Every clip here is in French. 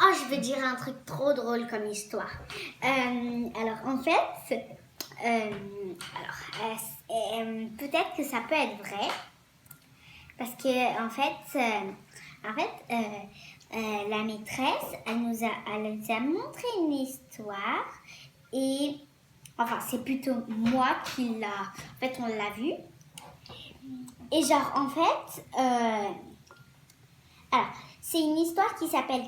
Oh, je vais dire un truc trop drôle comme histoire. Alors, en fait, peut-être que ça peut être vrai. Parce que, la maîtresse, elle nous a montré une histoire. Et, enfin, c'est plutôt moi qui l'a. En fait, on l'a vu. Et genre, en fait, alors, c'est une histoire qui s'appelle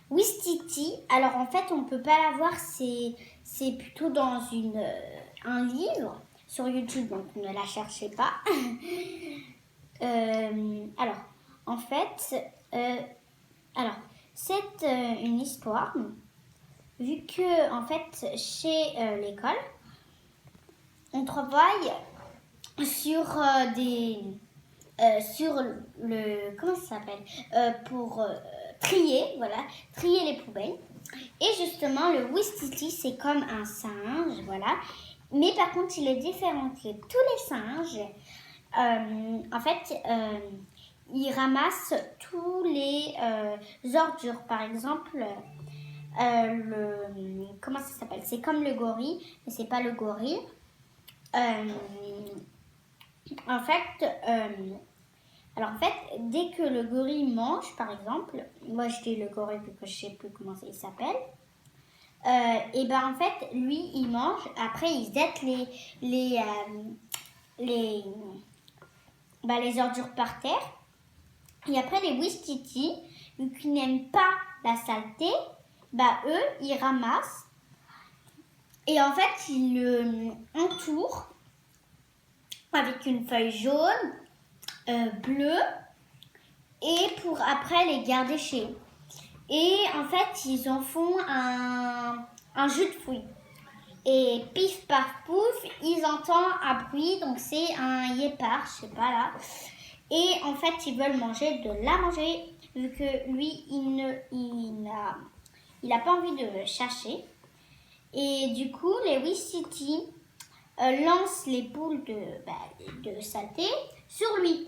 Ouistiti. Alors, en fait, on peut pas la voir, c'est plutôt dans un livre sur YouTube, donc ne la cherchez pas. Alors, en fait, c'est une histoire, vu que, en fait, chez l'école, on travaille sur sur le, comment ça s'appelle, pour trier, voilà, trier les poubelles. Et justement, le Ouistiti, c'est comme un singe, voilà. Mais par contre, il est différent que tous les singes. En fait, il ramasse tous les ordures. Par exemple, comment ça s'appelle? C'est comme le gorille, mais c'est pas le gorille. En fait, dès que le gorille mange, par exemple, moi je dis le gorille vu que je sais plus comment il s'appelle, et ben en fait, lui il mange, après il jette les, les ordures par terre, et après les Ouistiti, vu qu'ils n'aiment pas la saleté, eux ils ramassent, et en fait ils le entourent avec une feuille jaune, bleue, et pour après les garder chez eux. Et en fait, ils en font un jus de fruits. Et pif paf pouf, ils entendent un bruit, donc c'est un guépard, je sais pas là. Et en fait, ils veulent de la manger, vu que lui, il n'a pas envie de chercher. Et du coup, les Ouistiti lancent les boules de saleté sur lui.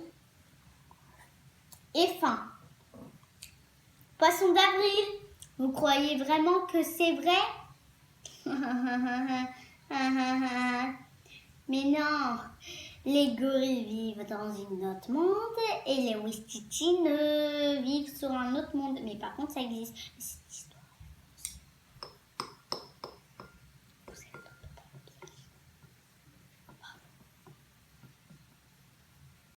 Et fin. Poisson d'avril, vous croyez vraiment que c'est vrai? Mais non, les gorilles vivent dans un autre monde et les Ouistiti vivent sur un autre monde. Mais par contre, ça existe.